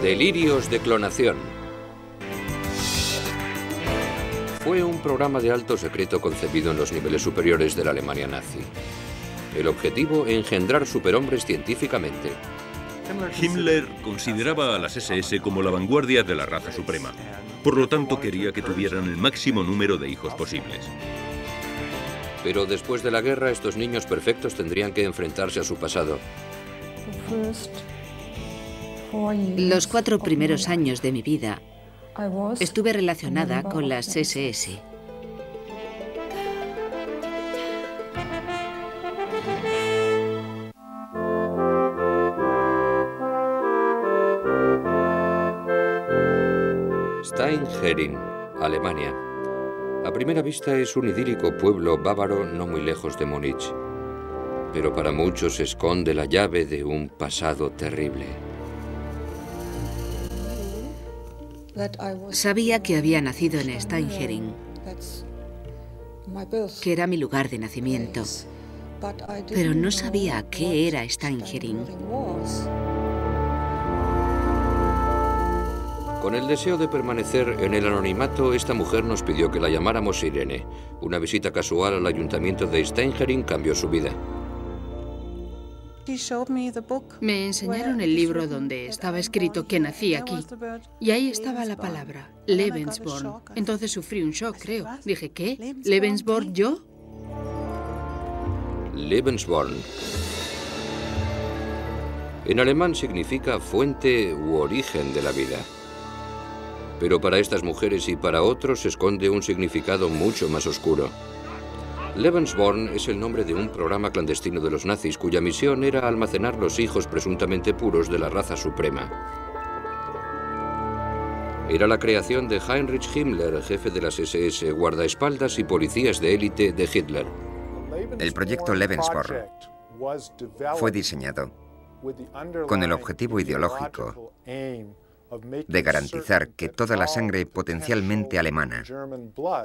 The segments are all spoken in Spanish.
Delirios de clonación. Fue un programa de alto secreto concebido en los niveles superiores de la Alemania nazi. El objetivo, engendrar superhombres científicamente. Himmler consideraba a las SS como la vanguardia de la raza suprema. Por lo tanto, quería que tuvieran el máximo número de hijos posibles. Pero después de la guerra, estos niños perfectos tendrían que enfrentarse a su pasado. Los 4 primeros años de mi vida estuve relacionada con las SS. Steinherin, Alemania. A primera vista es un idílico pueblo bávaro no muy lejos de Múnich. Pero para muchos esconde la llave de un pasado terrible. Sabía que había nacido en Steinherin, que era mi lugar de nacimiento, pero no sabía qué era Steinherin. Con el deseo de permanecer en el anonimato, esta mujer nos pidió que la llamáramos Irene. Una visita casual al ayuntamiento de Steinherin cambió su vida. Me enseñaron el libro donde estaba escrito que nací aquí. Y ahí estaba la palabra, Lebensborn. Entonces sufrí un shock, creo. Dije, ¿qué? ¿Lebensborn yo? Lebensborn. En alemán significa fuente u origen de la vida. Pero para estas mujeres y para otros se esconde un significado mucho más oscuro. Lebensborn es el nombre de un programa clandestino de los nazis cuya misión era almacenar los hijos presuntamente puros de la raza suprema. Era la creación de Heinrich Himmler, jefe de las SS, guardaespaldas y policías de élite de Hitler. El proyecto Lebensborn fue diseñado con el objetivo ideológico de garantizar que toda la sangre potencialmente alemana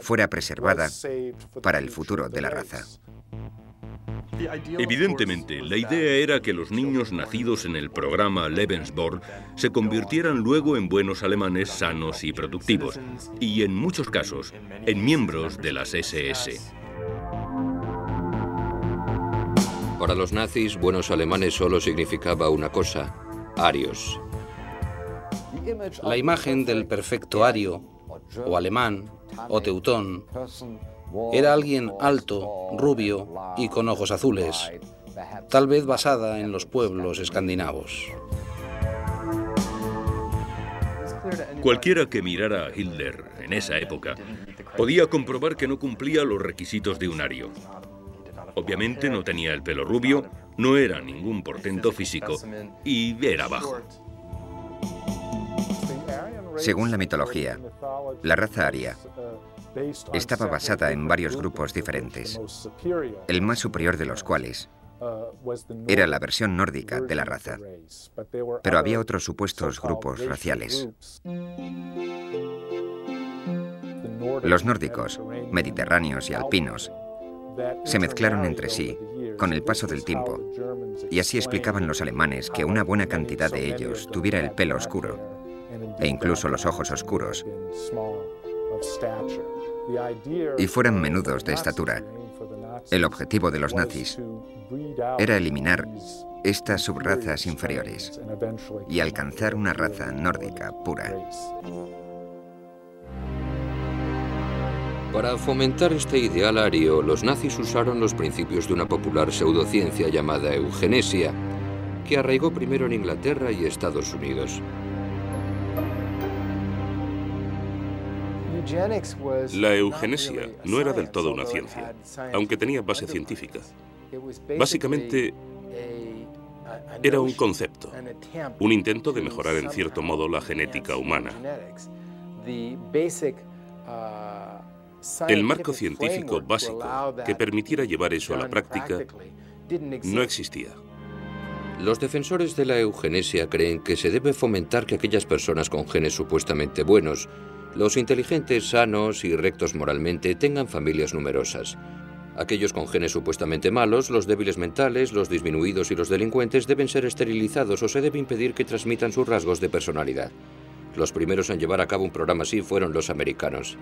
fuera preservada para el futuro de la raza. Evidentemente, la idea era que los niños nacidos en el programa Lebensborn se convirtieran luego en buenos alemanes sanos y productivos, y en muchos casos, en miembros de las SS. Para los nazis, buenos alemanes solo significaba una cosa: arios. La imagen del perfecto ario, o alemán, o teutón, era alguien alto, rubio y con ojos azules, tal vez basada en los pueblos escandinavos. Cualquiera que mirara a Hitler en esa época podía comprobar que no cumplía los requisitos de un ario. Obviamente no tenía el pelo rubio, no era ningún portento físico y era bajo. Según la mitología, la raza aria estaba basada en varios grupos diferentes, el más superior de los cuales era la versión nórdica de la raza. Pero había otros supuestos grupos raciales. Los nórdicos, mediterráneos y alpinos se mezclaron entre sí con el paso del tiempo, y así explicaban los alemanes que una buena cantidad de ellos tuviera el pelo oscuro e incluso los ojos oscuros, y fueran menudos de estatura. El objetivo de los nazis era eliminar estas subrazas inferiores y alcanzar una raza nórdica pura. Para fomentar este ideal ario, los nazis usaron los principios de una popular pseudociencia llamada eugenesia, que arraigó primero en Inglaterra y Estados Unidos. La eugenesia no era del todo una ciencia, aunque tenía base científica. Básicamente, era un concepto, un intento de mejorar en cierto modo la genética humana. El marco científico básico que permitiera llevar eso a la práctica no existía. Los defensores de la eugenesia creen que se debe fomentar que aquellas personas con genes supuestamente buenos, los inteligentes, sanos y rectos moralmente, tengan familias numerosas. Aquellos con genes supuestamente malos, los débiles mentales, los disminuidos y los delincuentes deben ser esterilizados o se debe impedir que transmitan sus rasgos de personalidad. Los primeros en llevar a cabo un programa así fueron los americanos.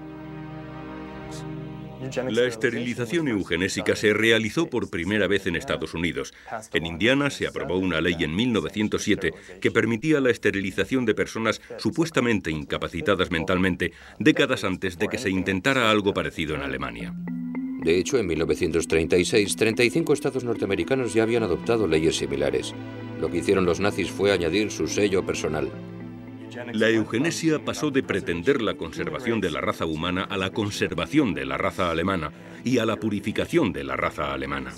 La esterilización eugenésica se realizó por primera vez en Estados Unidos. En Indiana se aprobó una ley en 1907 que permitía la esterilización de personas supuestamente incapacitadas mentalmente décadas antes de que se intentara algo parecido en Alemania. De hecho, en 1936, 35 estados norteamericanos ya habían adoptado leyes similares. Lo que hicieron los nazis fue añadir su sello personal. La eugenesia pasó de pretender la conservación de la raza humana a la conservación de la raza alemana y a la purificación de la raza alemana.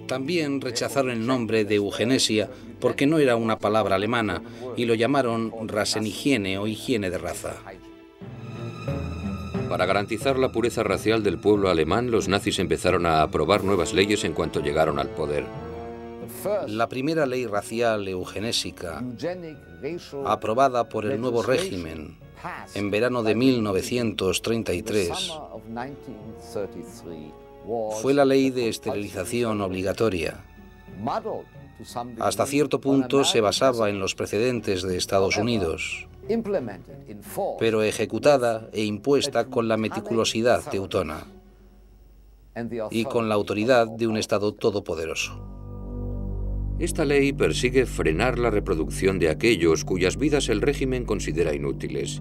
También rechazaron el nombre de eugenesia porque no era una palabra alemana y lo llamaron Rassenhygiene o higiene de raza. Para garantizar la pureza racial del pueblo alemán, los nazis empezaron a aprobar nuevas leyes en cuanto llegaron al poder. La primera ley racial eugenésica, aprobada por el nuevo régimen en verano de 1933, fue la ley de esterilización obligatoria. Hasta cierto punto se basaba en los precedentes de Estados Unidos, pero ejecutada e impuesta con la meticulosidad teutona y con la autoridad de un Estado todopoderoso. Esta ley persigue frenar la reproducción de aquellos cuyas vidas el régimen considera inútiles,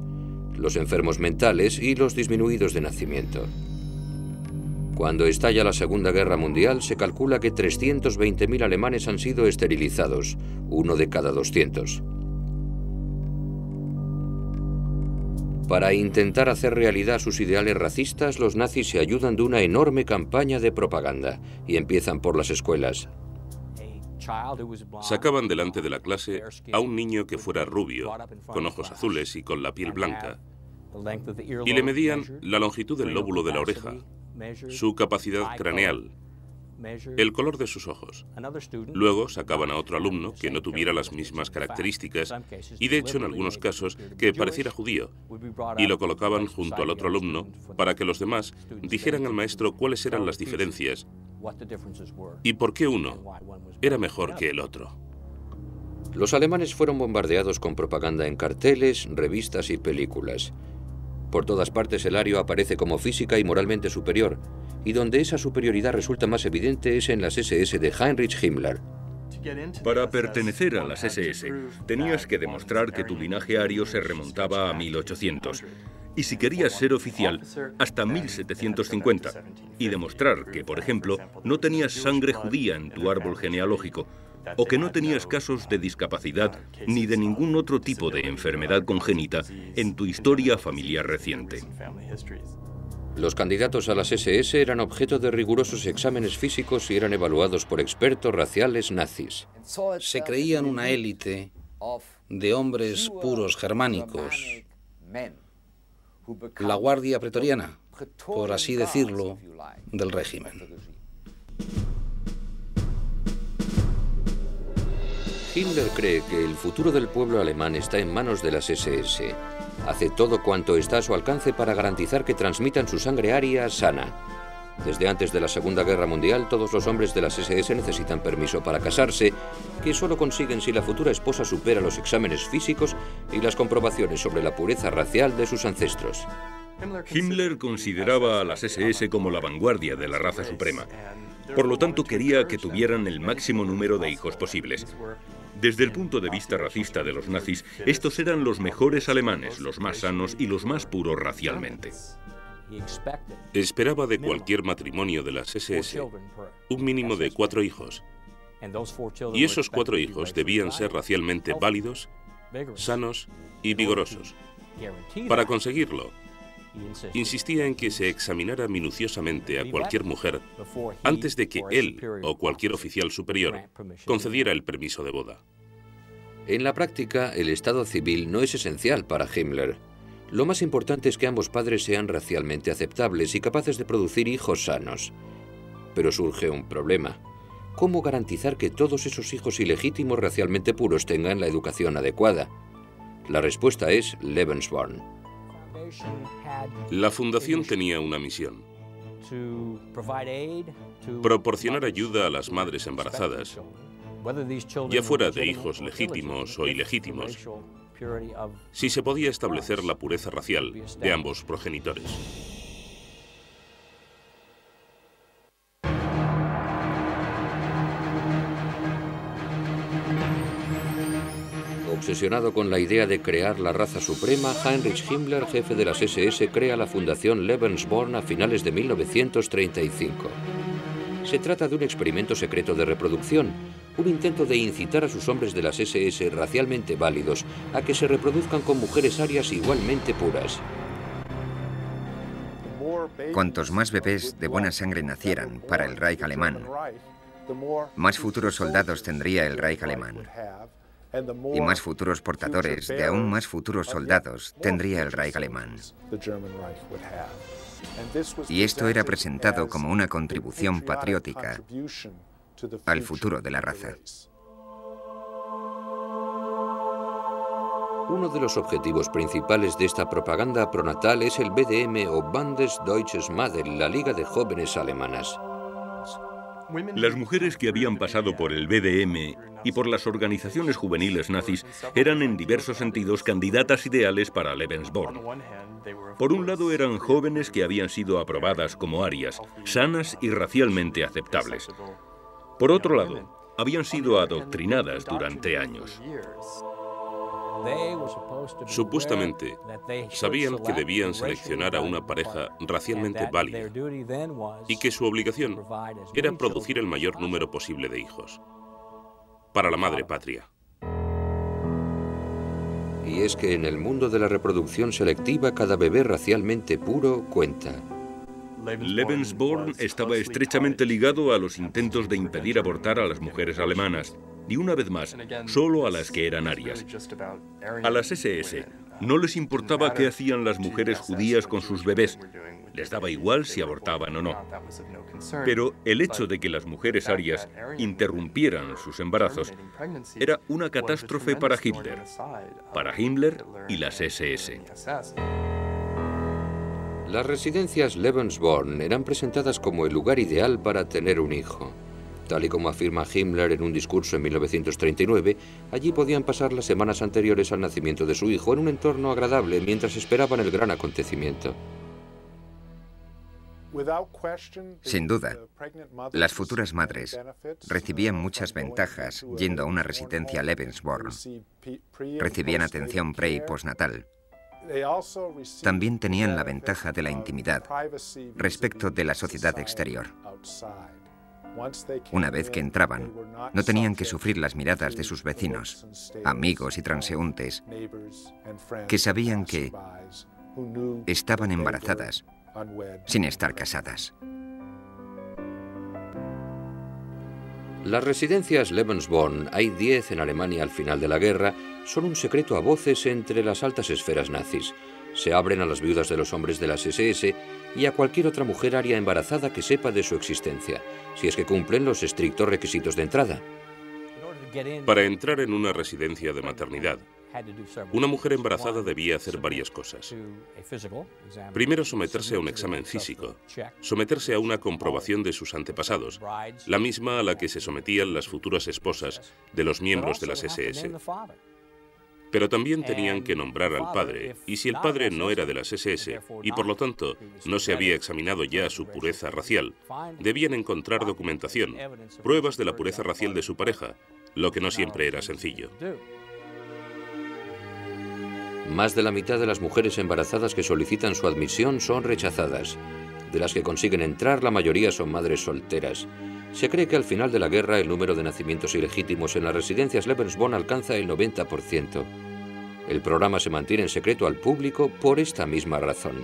los enfermos mentales y los disminuidos de nacimiento. Cuando estalla la Segunda Guerra Mundial, se calcula que 320.000 alemanes han sido esterilizados, 1 de cada 200. Para intentar hacer realidad sus ideales racistas, los nazis se ayudan de una enorme campaña de propaganda y empiezan por las escuelas. Sacaban delante de la clase a un niño que fuera rubio, con ojos azules y con la piel blanca, y le medían la longitud del lóbulo de la oreja, su capacidad craneal, el color de sus ojos. Luego sacaban a otro alumno que no tuviera las mismas características y, de hecho, en algunos casos, que pareciera judío, y lo colocaban junto al otro alumno para que los demás dijeran al maestro cuáles eran las diferencias y por qué uno era mejor que el otro. Los alemanes fueron bombardeados con propaganda en carteles, revistas y películas. Por todas partes el ario aparece como física y moralmente superior, y donde esa superioridad resulta más evidente es en las SS de Heinrich Himmler. Para pertenecer a las SS, tenías que demostrar que tu linaje ario se remontaba a 1800. Y si querías ser oficial, hasta 1750. Y demostrar que, por ejemplo, no tenías sangre judía en tu árbol genealógico, o que no tenías casos de discapacidad ni de ningún otro tipo de enfermedad congénita en tu historia familiar reciente. Los candidatos a las SS eran objeto de rigurosos exámenes físicos y eran evaluados por expertos raciales nazis. Se creían una élite de hombres puros germánicos, la guardia pretoriana, por así decirlo, del régimen. Himmler cree que el futuro del pueblo alemán está en manos de las SS. Hace todo cuanto está a su alcance para garantizar que transmitan su sangre aria sana. Desde antes de la Segunda Guerra Mundial, todos los hombres de las SS necesitan permiso para casarse, que solo consiguen si la futura esposa supera los exámenes físicos y las comprobaciones sobre la pureza racial de sus ancestros. Himmler consideraba a las SS como la vanguardia de la raza suprema. Por lo tanto, quería que tuvieran el máximo número de hijos posibles. Desde el punto de vista racista de los nazis, estos eran los mejores alemanes, los más sanos y los más puros racialmente. Esperaba de cualquier matrimonio de las SS un mínimo de 4 hijos. Y esos 4 hijos debían ser racialmente válidos, sanos y vigorosos. Para conseguirlo, insistía en que se examinara minuciosamente a cualquier mujer antes de que él o cualquier oficial superior concediera el permiso de boda. En la práctica, el estado civil no es esencial para Himmler. Lo más importante es que ambos padres sean racialmente aceptables y capaces de producir hijos sanos. Pero surge un problema. ¿Cómo garantizar que todos esos hijos ilegítimos racialmente puros tengan la educación adecuada? La respuesta es Lebensborn. La fundación tenía una misión: Proporcionar ayuda a las madres embarazadas, ya fuera de hijos legítimos o ilegítimos, si se podía establecer la pureza racial de ambos progenitores. Obsesionado con la idea de crear la raza suprema, Heinrich Himmler, jefe de las SS, crea la Fundación Lebensborn a finales de 1935. Se trata de un experimento secreto de reproducción, un intento de incitar a sus hombres de las SS racialmente válidos a que se reproduzcan con mujeres arias igualmente puras. Cuantos más bebés de buena sangre nacieran para el Reich alemán, más futuros soldados tendría el Reich alemán. Y más futuros portadores de aún más futuros soldados tendría el Reich alemán. Y esto era presentado como una contribución patriótica al futuro de la raza. Uno de los objetivos principales de esta propaganda pronatal es el BDM o Bandes Deutsches Mädel, la Liga de Jóvenes Alemanas. Las mujeres que habían pasado por el BDM y por las organizaciones juveniles nazis eran en diversos sentidos candidatas ideales para Lebensborn. Por un lado eran jóvenes que habían sido aprobadas como arias, sanas y racialmente aceptables. Por otro lado, habían sido adoctrinadas durante años. Supuestamente, sabían que debían seleccionar a una pareja racialmente válida y que su obligación era producir el mayor número posible de hijos para la madre patria. Y es que en el mundo de la reproducción selectiva, cada bebé racialmente puro cuenta. Lebensborn estaba estrechamente ligado a los intentos de impedir abortar a las mujeres alemanas, y una vez más, solo a las que eran arias. A las SS no les importaba qué hacían las mujeres judías con sus bebés, les daba igual si abortaban o no. Pero el hecho de que las mujeres arias interrumpieran sus embarazos era una catástrofe para Himmler y las SS. Las residencias Lebensborn eran presentadas como el lugar ideal para tener un hijo. Tal y como afirma Himmler en un discurso en 1939, allí podían pasar las semanas anteriores al nacimiento de su hijo en un entorno agradable mientras esperaban el gran acontecimiento. Sin duda, las futuras madres recibían muchas ventajas yendo a una residencia Lebensborn. Recibían atención pre- y postnatal. También tenían la ventaja de la intimidad respecto de la sociedad exterior. Una vez que entraban, no tenían que sufrir las miradas de sus vecinos, amigos y transeúntes, que sabían que estaban embarazadas sin estar casadas. Las residencias Lebensborn, hay 10 en Alemania al final de la guerra, son un secreto a voces entre las altas esferas nazis. Se abren a las viudas de los hombres de las SS y a cualquier otra mujer aria embarazada que sepa de su existencia, si es que cumplen los estrictos requisitos de entrada. Para entrar en una residencia de maternidad, una mujer embarazada debía hacer varias cosas. Primero, someterse a un examen físico, someterse a una comprobación de sus antepasados, la misma a la que se sometían las futuras esposas de los miembros de las SS. Pero también tenían que nombrar al padre, y si el padre no era de las SS, y por lo tanto no se había examinado ya su pureza racial, debían encontrar documentación, pruebas de la pureza racial de su pareja, lo que no siempre era sencillo. Más de la mitad de las mujeres embarazadas que solicitan su admisión son rechazadas. De las que consiguen entrar, la mayoría son madres solteras. Se cree que al final de la guerra el número de nacimientos ilegítimos en las residencias Lebensborn alcanza el 90%. El programa se mantiene en secreto al público por esta misma razón.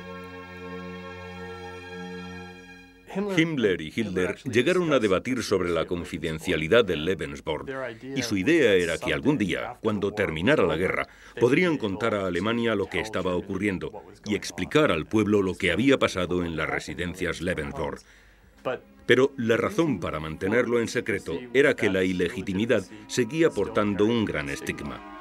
Himmler y Hitler llegaron a debatir sobre la confidencialidad del Lebensborn, y su idea era que algún día, cuando terminara la guerra, podrían contar a Alemania lo que estaba ocurriendo y explicar al pueblo lo que había pasado en las residencias Lebensborn. Pero la razón para mantenerlo en secreto era que la ilegitimidad seguía portando un gran estigma.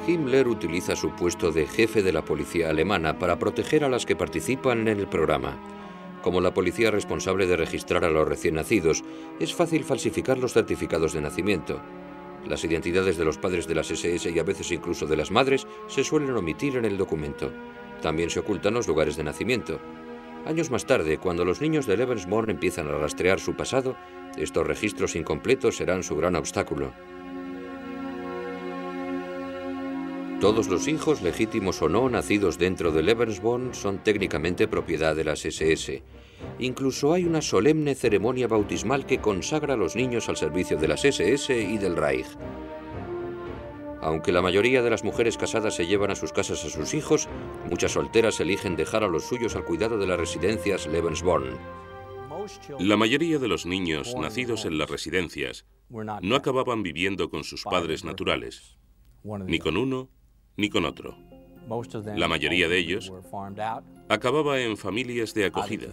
Himmler utiliza su puesto de jefe de la policía alemana para proteger a las que participan en el programa. Como la policía responsable de registrar a los recién nacidos, es fácil falsificar los certificados de nacimiento. Las identidades de los padres de las SS y a veces incluso de las madres se suelen omitir en el documento. También se ocultan los lugares de nacimiento. Años más tarde, cuando los niños de Lebensborn empiezan a rastrear su pasado, estos registros incompletos serán su gran obstáculo. Todos los hijos, legítimos o no, nacidos dentro de Lebensborn son técnicamente propiedad de las SS. Incluso hay una solemne ceremonia bautismal que consagra a los niños al servicio de las SS y del Reich. Aunque la mayoría de las mujeres casadas se llevan a sus casas a sus hijos, muchas solteras eligen dejar a los suyos al cuidado de las residencias Lebensborn. La mayoría de los niños nacidos en las residencias no acababan viviendo con sus padres naturales, ni con uno ni con otro. La mayoría de ellos acababa en familias de acogida,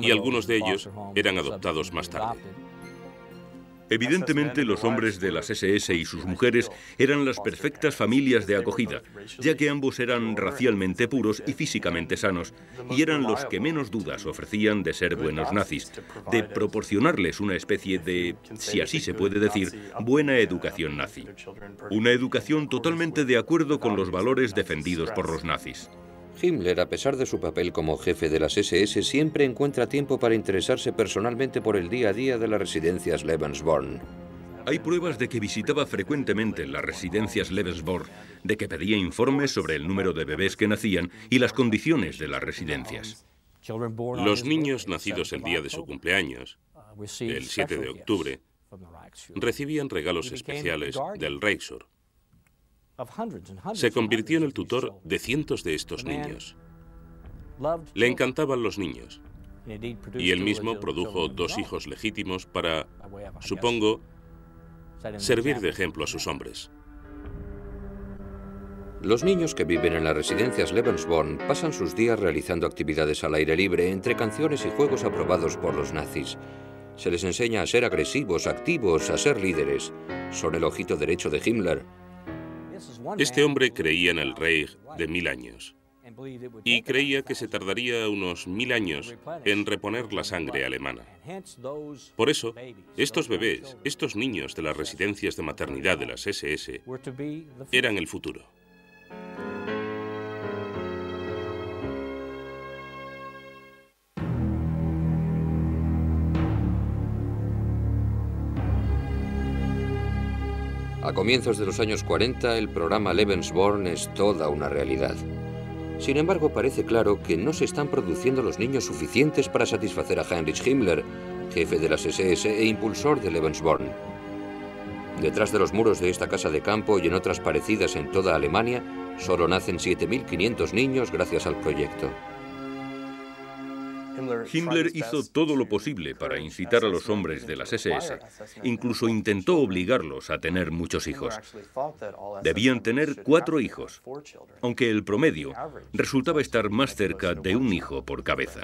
y algunos de ellos eran adoptados más tarde. Evidentemente, los hombres de las SS y sus mujeres eran las perfectas familias de acogida, ya que ambos eran racialmente puros y físicamente sanos, y eran los que menos dudas ofrecían de ser buenos nazis, de proporcionarles una especie de, si así se puede decir, buena educación nazi. Una educación totalmente de acuerdo con los valores defendidos por los nazis. Himmler, a pesar de su papel como jefe de las SS, siempre encuentra tiempo para interesarse personalmente por el día a día de las residencias Lebensborn. Hay pruebas de que visitaba frecuentemente las residencias Lebensborn, de que pedía informes sobre el número de bebés que nacían y las condiciones de las residencias. Los niños nacidos el día de su cumpleaños, el 7 de octubre, recibían regalos especiales del Reichsur. Se convirtió en el tutor de cientos de estos niños. Le encantaban los niños, y él mismo produjo 2 hijos legítimos para, supongo, servir de ejemplo a sus hombres. Los niños que viven en las residencias Lebensborn pasan sus días realizando actividades al aire libre entre canciones y juegos aprobados por los nazis. Se les enseña a ser agresivos, activos, a ser líderes. Son el ojito derecho de Himmler. Este hombre creía en el Reich de 1000 años y creía que se tardaría unos 1000 años en reponer la sangre alemana. Por eso, estos bebés, estos niños de las residencias de maternidad de las SS, eran el futuro. A comienzos de los años 40, el programa Lebensborn es toda una realidad. Sin embargo, parece claro que no se están produciendo los niños suficientes para satisfacer a Heinrich Himmler, jefe de las SS e impulsor de Lebensborn. Detrás de los muros de esta casa de campo y en otras parecidas en toda Alemania, solo nacen 7.500 niños gracias al proyecto. Himmler hizo todo lo posible para incitar a los hombres de las SS. Incluso intentó obligarlos a tener muchos hijos. Debían tener 4 hijos, aunque el promedio resultaba estar más cerca de 1 hijo por cabeza.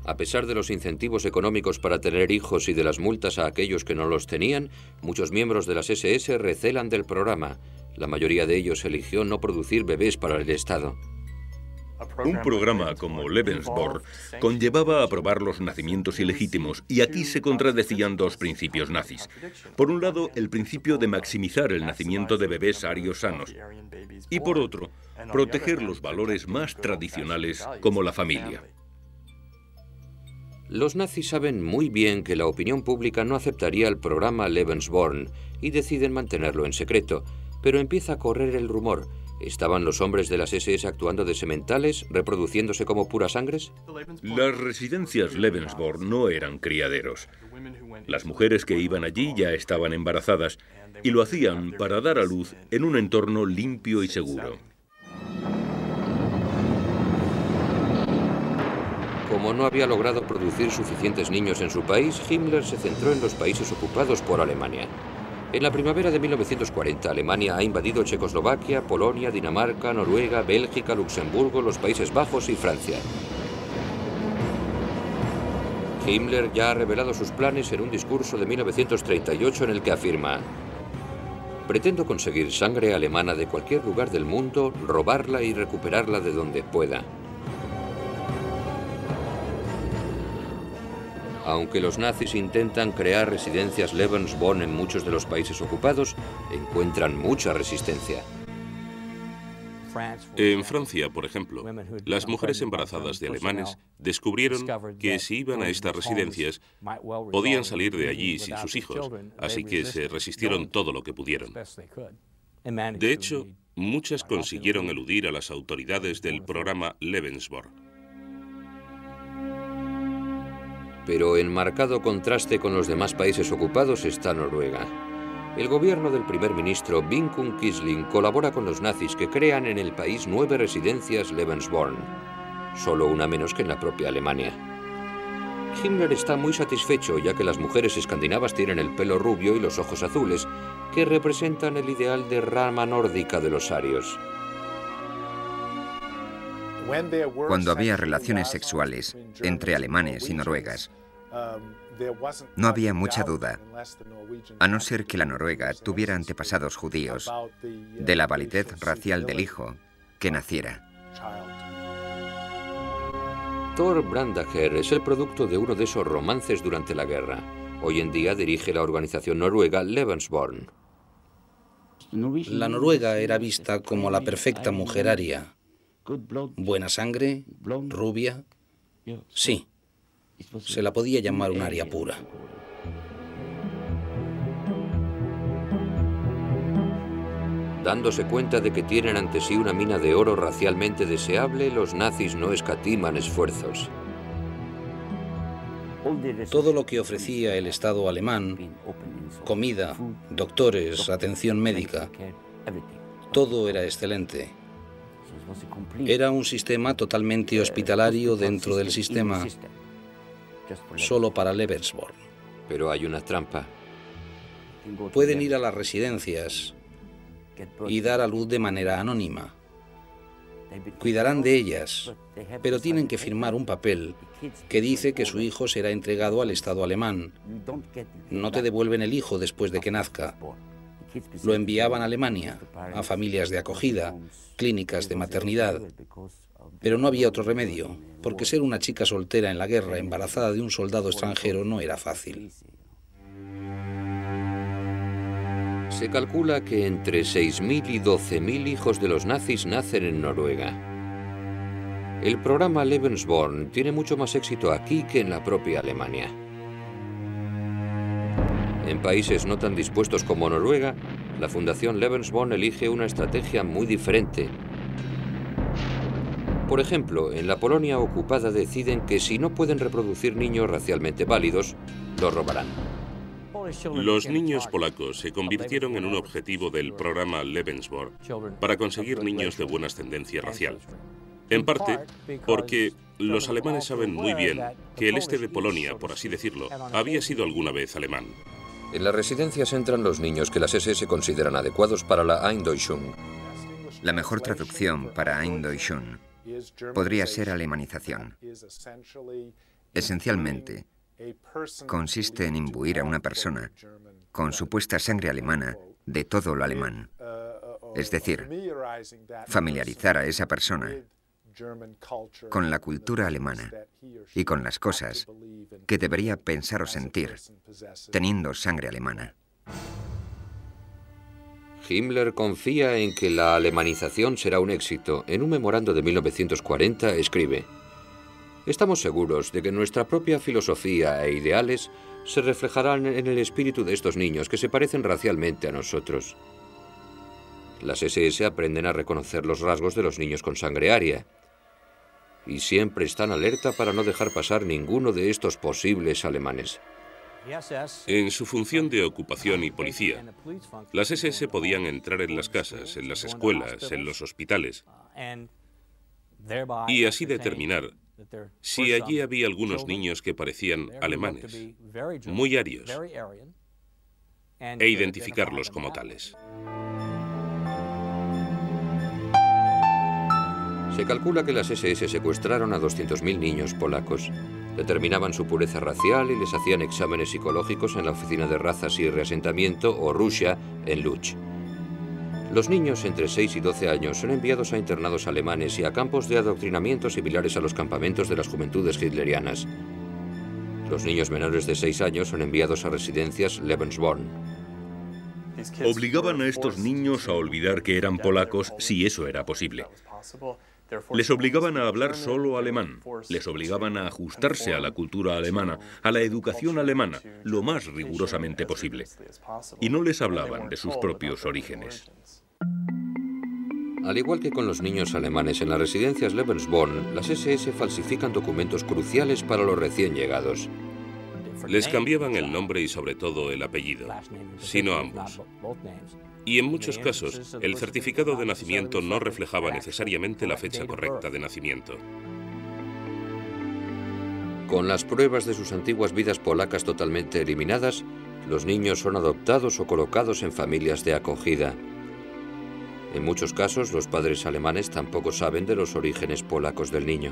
A pesar de los incentivos económicos para tener hijos y de las multas a aquellos que no los tenían, muchos miembros de las SS recelan del programa. La mayoría de ellos eligió no producir bebés para el Estado. Un programa como Lebensborn conllevaba aprobar los nacimientos ilegítimos, y aquí se contradecían 2 principios nazis. Por un lado, el principio de maximizar el nacimiento de bebés arios sanos, y por otro, proteger los valores más tradicionales como la familia. Los nazis saben muy bien que la opinión pública no aceptaría el programa Lebensborn y deciden mantenerlo en secreto, pero empieza a correr el rumor. ¿Estaban los hombres de las SS actuando de sementales, reproduciéndose como puras sangres? Las residencias Lebensborn no eran criaderos. Las mujeres que iban allí ya estaban embarazadas y lo hacían para dar a luz en un entorno limpio y seguro. Como no había logrado producir suficientes niños en su país, Himmler se centró en los países ocupados por Alemania. En la primavera de 1940, Alemania ha invadido Checoslovaquia, Polonia, Dinamarca, Noruega, Bélgica, Luxemburgo, los Países Bajos y Francia. Himmler ya ha revelado sus planes en un discurso de 1938 en el que afirma: pretendo conseguir sangre alemana de cualquier lugar del mundo, robarla y recuperarla de donde pueda. Aunque los nazis intentan crear residencias Lebensborn en muchos de los países ocupados, encuentran mucha resistencia. En Francia, por ejemplo, las mujeres embarazadas de alemanes descubrieron que si iban a estas residencias podían salir de allí sin sus hijos, así que se resistieron todo lo que pudieron. De hecho, muchas consiguieron eludir a las autoridades del programa Lebensborn. Pero en marcado contraste con los demás países ocupados está Noruega. El gobierno del primer ministro Vidkun Quisling colabora con los nazis que crean en el país 9 residencias Lebensborn, solo una menos que en la propia Alemania. Himmler está muy satisfecho ya que las mujeres escandinavas tienen el pelo rubio y los ojos azules, que representan el ideal de rama nórdica de los arios. Cuando había relaciones sexuales entre alemanes y noruegas, no había mucha duda, a no ser que la Noruega tuviera antepasados judíos, de la validez racial del hijo que naciera. Thor Brandager es el producto de uno de esos romances durante la guerra. Hoy en día dirige la organización noruega Lebensborn. La Noruega era vista como la perfecta mujer aria. Buena sangre, rubia. Sí, se la podía llamar una aria pura. Dándose cuenta de que tienen ante sí una mina de oro racialmente deseable, los nazis no escatiman esfuerzos. Todo lo que ofrecía el Estado alemán, comida, doctores, atención médica, todo era excelente. Era un sistema totalmente hospitalario dentro del sistema, solo para Lebensborn. Pero hay una trampa. Pueden ir a las residencias y dar a luz de manera anónima. Cuidarán de ellas, pero tienen que firmar un papel que dice que su hijo será entregado al Estado alemán. No te devuelven el hijo después de que nazca. Lo enviaban a Alemania, a familias de acogida, clínicas de maternidad. Pero no había otro remedio, porque ser una chica soltera en la guerra, embarazada de un soldado extranjero, no era fácil. Se calcula que entre 6.000 y 12.000 hijos de los nazis nacen en Noruega. El programa Lebensborn tiene mucho más éxito aquí que en la propia Alemania. En países no tan dispuestos como Noruega, la Fundación Lebensborn elige una estrategia muy diferente. Por ejemplo, en la Polonia ocupada deciden que si no pueden reproducir niños racialmente válidos, los robarán. Los niños polacos se convirtieron en un objetivo del programa Lebensborn para conseguir niños de buena ascendencia racial. En parte porque los alemanes saben muy bien que el este de Polonia, por así decirlo, había sido alguna vez alemán. En las residencias entran los niños que las SS consideran adecuados para la Eindeutschung. La mejor traducción para Eindeutschung podría ser alemanización. Esencialmente, consiste en imbuir a una persona con supuesta sangre alemana de todo lo alemán. Es decir, familiarizar a esa persona con la cultura alemana y con las cosas que debería pensar o sentir teniendo sangre alemana. Himmler confía en que la alemanización será un éxito. En un memorando de 1940 escribe: estamos seguros de que nuestra propia filosofía e ideales se reflejarán en el espíritu de estos niños que se parecen racialmente a nosotros. Las SS aprenden a reconocer los rasgos de los niños con sangre aria y siempre están alerta para no dejar pasar ninguno de estos posibles alemanes. En su función de ocupación y policía, las SS podían entrar en las casas, en las escuelas, en los hospitales y así determinar si allí había algunos niños que parecían alemanes, muy arios, e identificarlos como tales. Se calcula que las SS secuestraron a 200.000 niños polacos. Determinaban su pureza racial y les hacían exámenes psicológicos en la Oficina de Razas y Reasentamiento, o Rusia, en Lutsk. Los niños entre 6 y 12 años son enviados a internados alemanes y a campos de adoctrinamiento similares a los campamentos de las juventudes hitlerianas. Los niños menores de 6 años son enviados a residencias Lebensborn. Obligaban a estos niños a olvidar que eran polacos si eso era posible. Les obligaban a hablar solo alemán, les obligaban a ajustarse a la cultura alemana, a la educación alemana, lo más rigurosamente posible. Y no les hablaban de sus propios orígenes. Al igual que con los niños alemanes en las residencias Lebensborn, las SS falsifican documentos cruciales para los recién llegados. Les cambiaban el nombre y sobre todo el apellido, sino ambos. Y en muchos casos, el certificado de nacimiento no reflejaba necesariamente la fecha correcta de nacimiento. Con las pruebas de sus antiguas vidas polacas totalmente eliminadas, los niños son adoptados o colocados en familias de acogida. En muchos casos, los padres alemanes tampoco saben de los orígenes polacos del niño.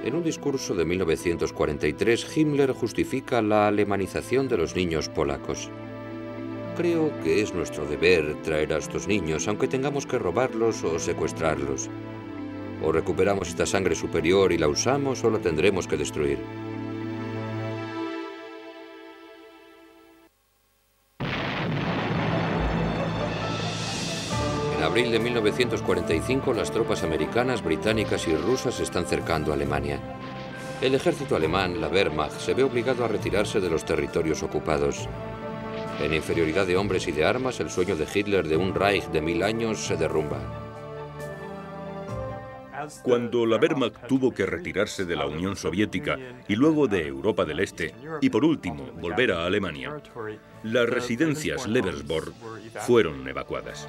En un discurso de 1943, Himmler justifica la alemanización de los niños polacos. Creo que es nuestro deber traer a estos niños, aunque tengamos que robarlos o secuestrarlos. O recuperamos esta sangre superior y la usamos, o la tendremos que destruir. En abril de 1945, las tropas americanas, británicas y rusas se están cercando a Alemania. El ejército alemán, la Wehrmacht, se ve obligado a retirarse de los territorios ocupados. En inferioridad de hombres y de armas, el sueño de Hitler de un Reich de 1000 años se derrumba. Cuando la Wehrmacht tuvo que retirarse de la Unión Soviética y luego de Europa del Este, y por último volver a Alemania, las residencias Lebensborn fueron evacuadas.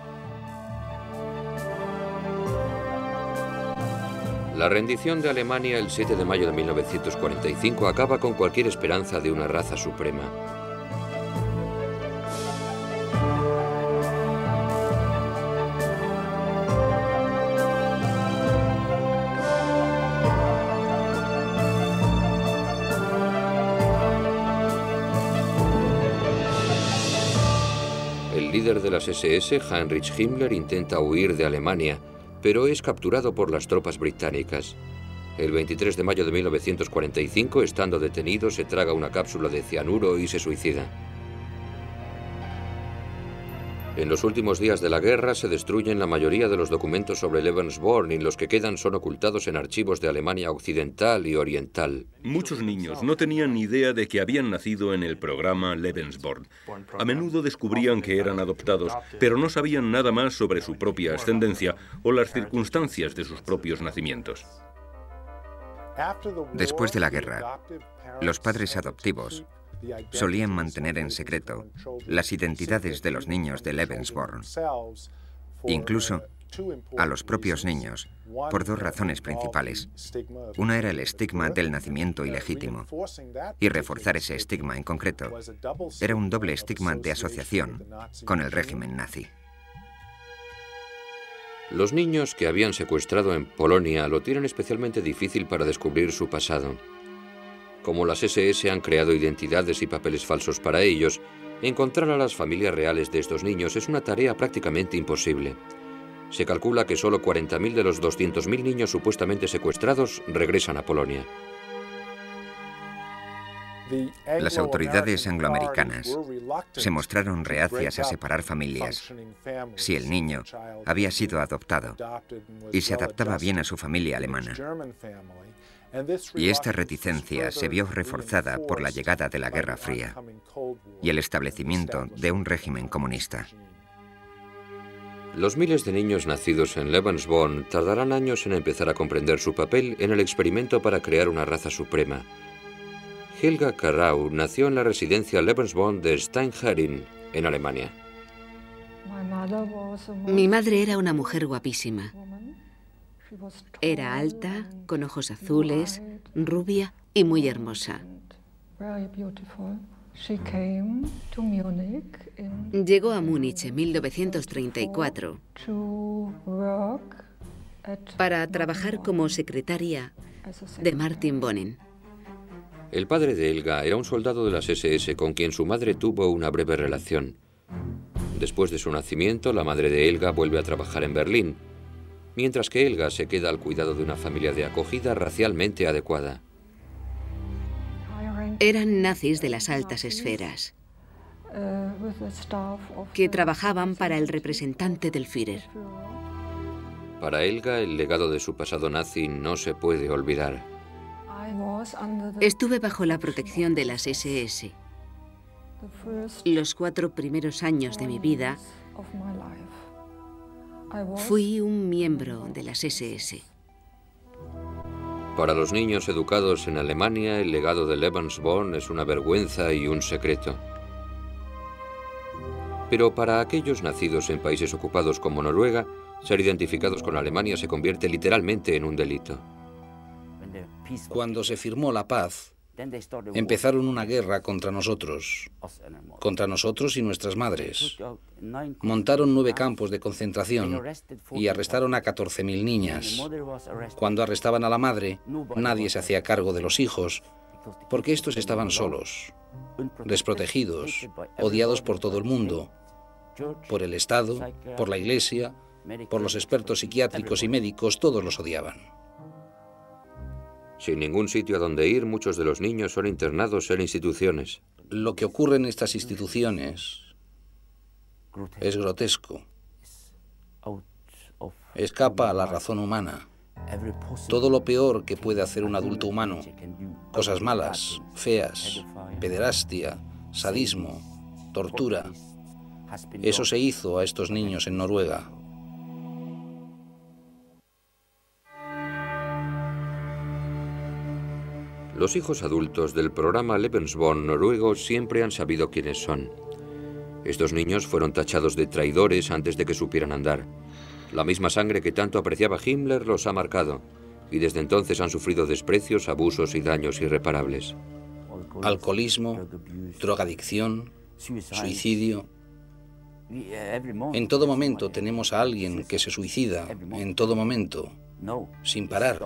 La rendición de Alemania el 7 de mayo de 1945 acaba con cualquier esperanza de una raza suprema. El líder de las SS, Heinrich Himmler, intenta huir de Alemania, pero es capturado por las tropas británicas. El 23 de mayo de 1945, estando detenido, se traga una cápsula de cianuro y se suicida. En los últimos días de la guerra se destruyen la mayoría de los documentos sobre Lebensborn y los que quedan son ocultados en archivos de Alemania Occidental y Oriental. Muchos niños no tenían ni idea de que habían nacido en el programa Lebensborn. A menudo descubrían que eran adoptados, pero no sabían nada más sobre su propia ascendencia o las circunstancias de sus propios nacimientos. Después de la guerra, los padres adoptivos solían mantener en secreto las identidades de los niños de Lebensborn, incluso a los propios niños, por dos razones principales. Una era el estigma del nacimiento ilegítimo, y reforzar ese estigma en concreto era un doble estigma de asociación con el régimen nazi. Los niños que habían secuestrado en Polonia lo tienen especialmente difícil para descubrir su pasado. Como las SS han creado identidades y papeles falsos para ellos, encontrar a las familias reales de estos niños es una tarea prácticamente imposible. Se calcula que solo 40.000 de los 200.000 niños supuestamente secuestrados regresan a Polonia. Las autoridades angloamericanas se mostraron reacias a separar familias si el niño había sido adoptado y se adaptaba bien a su familia alemana. Y esta reticencia se vio reforzada por la llegada de la Guerra Fría y el establecimiento de un régimen comunista. Los miles de niños nacidos en Lebensborn tardarán años en empezar a comprender su papel en el experimento para crear una raza suprema. Helga Karau nació en la residencia Lebensborn de Steinherin, en Alemania. Mi madre era una mujer guapísima. Era alta, con ojos azules, rubia y muy hermosa. Llegó a Múnich en 1934 para trabajar como secretaria de Martin Bonin. El padre de Helga era un soldado de las SS con quien su madre tuvo una breve relación. Después de su nacimiento, la madre de Helga vuelve a trabajar en Berlín, mientras que Helga se queda al cuidado de una familia de acogida racialmente adecuada. Eran nazis de las altas esferas, que trabajaban para el representante del Führer. Para Helga, el legado de su pasado nazi no se puede olvidar. Estuve bajo la protección de las SS. Los 4 primeros años de mi vida, fui un miembro de las SS. Para los niños educados en Alemania, el legado de Lebensborn es una vergüenza y un secreto. Pero para aquellos nacidos en países ocupados como Noruega, ser identificados con Alemania se convierte literalmente en un delito. Cuando se firmó la paz, empezaron una guerra contra nosotros y nuestras madres. Montaron 9 campos de concentración y arrestaron a 14.000 niñas. Cuando arrestaban a la madre, nadie se hacía cargo de los hijos, porque estos estaban solos, desprotegidos, odiados por todo el mundo, por el Estado, por la Iglesia, por los expertos psiquiátricos y médicos, todos los odiaban. Sin ningún sitio a donde ir, muchos de los niños son internados en instituciones. Lo que ocurre en estas instituciones es grotesco. Escapa a la razón humana. Todo lo peor que puede hacer un adulto humano, cosas malas, feas, pederastia, sadismo, tortura, eso se hizo a estos niños en Noruega. Los hijos adultos del programa Lebensborn noruego siempre han sabido quiénes son. Estos niños fueron tachados de traidores antes de que supieran andar. La misma sangre que tanto apreciaba Himmler los ha marcado, y desde entonces han sufrido desprecios, abusos y daños irreparables. Alcoholismo, drogadicción, suicidio. En todo momento tenemos a alguien que se suicida, en todo momento, sin parar.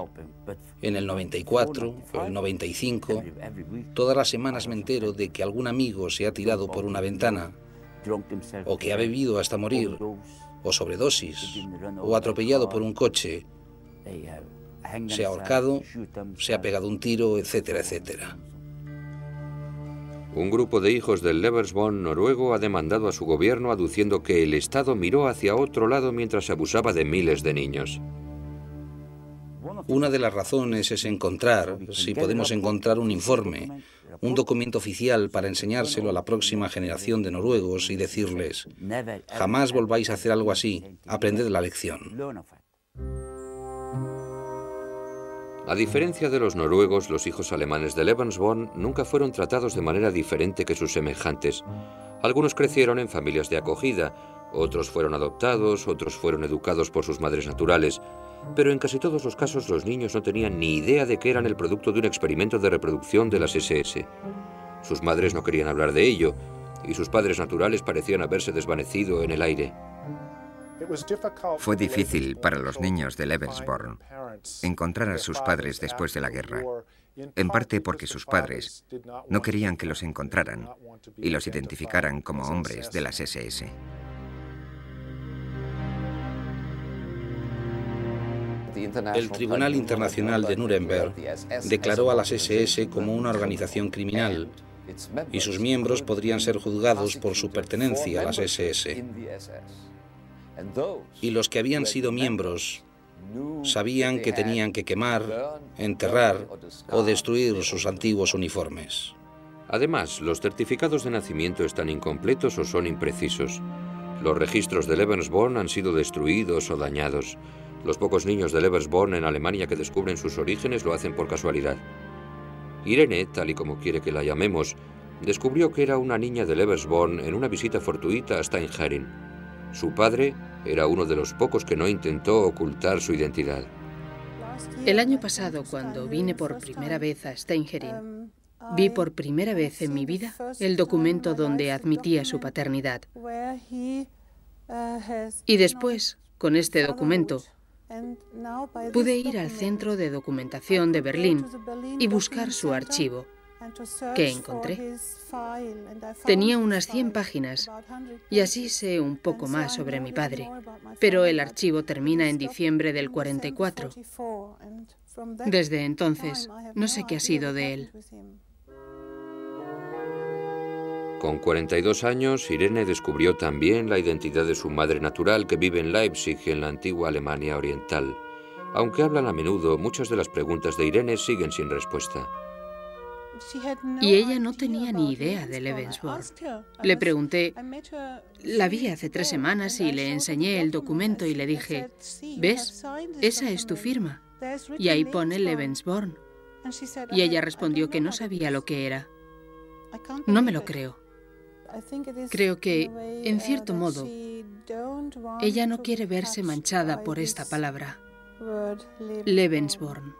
En el 94, el 95, todas las semanas me entero de que algún amigo se ha tirado por una ventana, o que ha bebido hasta morir, o sobredosis, o atropellado por un coche, se ha ahorcado, se ha pegado un tiro, etcétera, etcétera. Un grupo de hijos del Lebensborn noruego ha demandado a su gobierno aduciendo que el Estado miró hacia otro lado mientras abusaba de miles de niños. Una de las razones es encontrar, si podemos encontrar un informe, un documento oficial para enseñárselo a la próxima generación de noruegos y decirles: jamás volváis a hacer algo así, aprended la lección. A diferencia de los noruegos, los hijos alemanes de Lebensborn nunca fueron tratados de manera diferente que sus semejantes. Algunos crecieron en familias de acogida, otros fueron adoptados, otros fueron educados por sus madres naturales, pero en casi todos los casos los niños no tenían ni idea de que eran el producto de un experimento de reproducción de las SS. Sus madres no querían hablar de ello, y sus padres naturales parecían haberse desvanecido en el aire. Fue difícil para los niños de Lebensborn encontrar a sus padres después de la guerra, en parte porque sus padres no querían que los encontraran y los identificaran como hombres de las SS. El Tribunal Internacional de Nuremberg declaró a las SS como una organización criminal y sus miembros podrían ser juzgados por su pertenencia a las SS. Y los que habían sido miembros sabían que tenían que quemar, enterrar o destruir sus antiguos uniformes. Además, los certificados de nacimiento están incompletos o son imprecisos. Los registros de Lebensborn han sido destruidos o dañados. Los pocos niños de Lebensborn en Alemania que descubren sus orígenes lo hacen por casualidad. Irene, tal y como quiere que la llamemos, descubrió que era una niña de Lebensborn en una visita fortuita a Steinherin. Su padre era uno de los pocos que no intentó ocultar su identidad. El año pasado, cuando vine por primera vez a Steinherin, vi por primera vez en mi vida el documento donde admitía su paternidad. Y después, con este documento, Pude ir al Centro de Documentación de Berlín y buscar su archivo, que encontré. Tenía unas 100 páginas y así sé un poco más sobre mi padre, pero el archivo termina en diciembre del 44. Desde entonces, no sé qué ha sido de él. Con 42 años, Irene descubrió también la identidad de su madre natural, que vive en Leipzig, en la antigua Alemania Oriental. Aunque hablan a menudo, muchas de las preguntas de Irene siguen sin respuesta. Y ella no tenía ni idea de Lebensborn. Le pregunté, la vi hace 3 semanas y le enseñé el documento y le dije, ¿ves? Esa es tu firma. Y ahí pone Lebensborn. Y ella respondió que no sabía lo que era. No me lo creo. Creo que, en cierto modo, ella no quiere verse manchada por esta palabra. Lebensborn.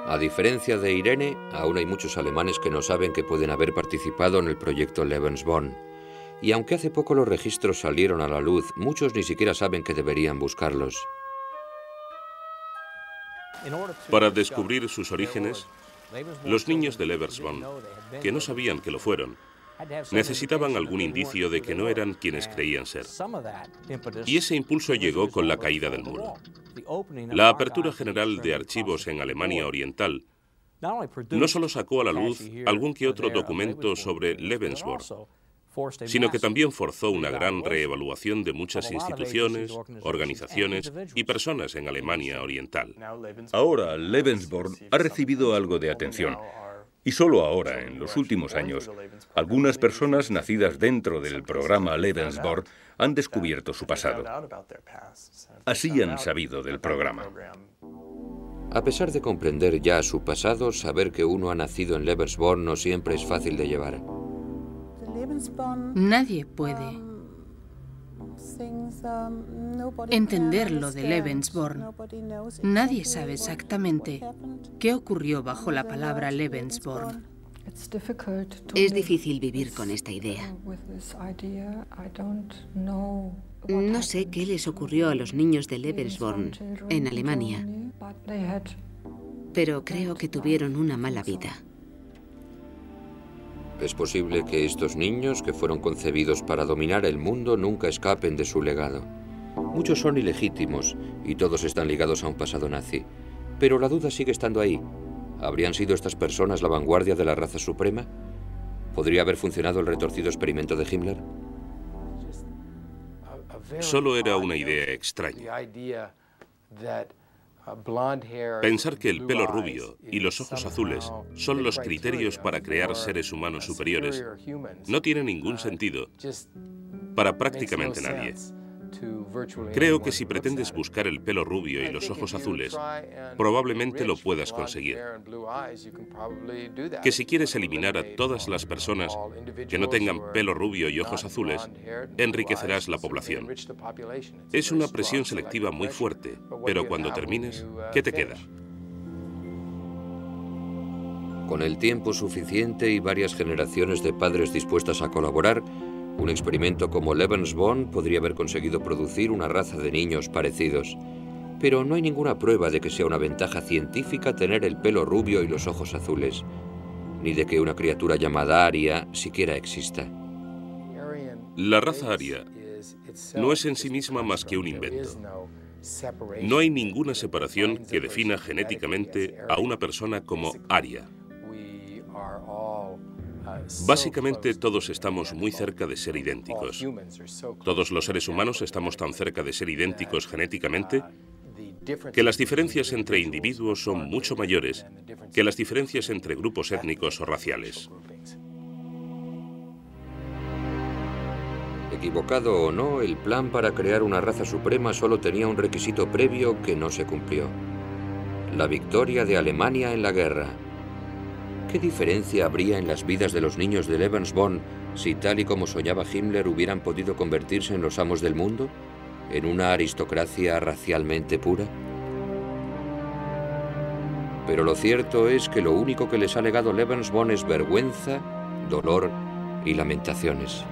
A diferencia de Irene, aún hay muchos alemanes que no saben que pueden haber participado en el proyecto Lebensborn. Y aunque hace poco los registros salieron a la luz, muchos ni siquiera saben que deberían buscarlos. Para descubrir sus orígenes, los niños de Lebensborn, que no sabían que lo fueron, necesitaban algún indicio de que no eran quienes creían ser. Y ese impulso llegó con la caída del muro. La apertura general de archivos en Alemania Oriental no solo sacó a la luz algún que otro documento sobre Lebensborn, sino que también forzó una gran reevaluación de muchas instituciones, organizaciones y personas en Alemania Oriental. Ahora, Lebensborn ha recibido algo de atención. Y solo ahora, en los últimos años, algunas personas nacidas dentro del programa Lebensborn han descubierto su pasado. Así han sabido del programa. A pesar de comprender ya su pasado, saber que uno ha nacido en Lebensborn no siempre es fácil de llevar. Nadie puede entender lo de Lebensborn. Nadie sabe exactamente qué ocurrió bajo la palabra Lebensborn. Es difícil vivir con esta idea. No sé qué les ocurrió a los niños de Lebensborn en Alemania, pero creo que tuvieron una mala vida. Es posible que estos niños, que fueron concebidos para dominar el mundo, nunca escapen de su legado. Muchos son ilegítimos y todos están ligados a un pasado nazi. Pero la duda sigue estando ahí. ¿Habrían sido estas personas la vanguardia de la raza suprema? ¿Podría haber funcionado el retorcido experimento de Himmler? Solo era una idea extraña. Pensar que el pelo rubio y los ojos azules son los criterios para crear seres humanos superiores no tiene ningún sentido para prácticamente nadie. Creo que si pretendes buscar el pelo rubio y los ojos azules, probablemente lo puedas conseguir. Que si quieres eliminar a todas las personas que no tengan pelo rubio y ojos azules, enriquecerás la población. Es una presión selectiva muy fuerte, pero cuando termines, ¿qué te queda? Con el tiempo suficiente y varias generaciones de padres dispuestas a colaborar, un experimento como Lebensborn podría haber conseguido producir una raza de niños parecidos. Pero no hay ninguna prueba de que sea una ventaja científica tener el pelo rubio y los ojos azules, ni de que una criatura llamada Aria siquiera exista. La raza aria no es en sí misma más que un invento. No hay ninguna separación que defina genéticamente a una persona como aria. Básicamente todos estamos muy cerca de ser idénticos. Todos los seres humanos estamos tan cerca de ser idénticos genéticamente que las diferencias entre individuos son mucho mayores que las diferencias entre grupos étnicos o raciales. Equivocado o no, el plan para crear una raza suprema solo tenía un requisito previo que no se cumplió: la victoria de Alemania en la guerra. ¿Qué diferencia habría en las vidas de los niños de Lebensborn si, tal y como soñaba Himmler, hubieran podido convertirse en los amos del mundo? ¿En una aristocracia racialmente pura? Pero lo cierto es que lo único que les ha legado Lebensborn es vergüenza, dolor y lamentaciones.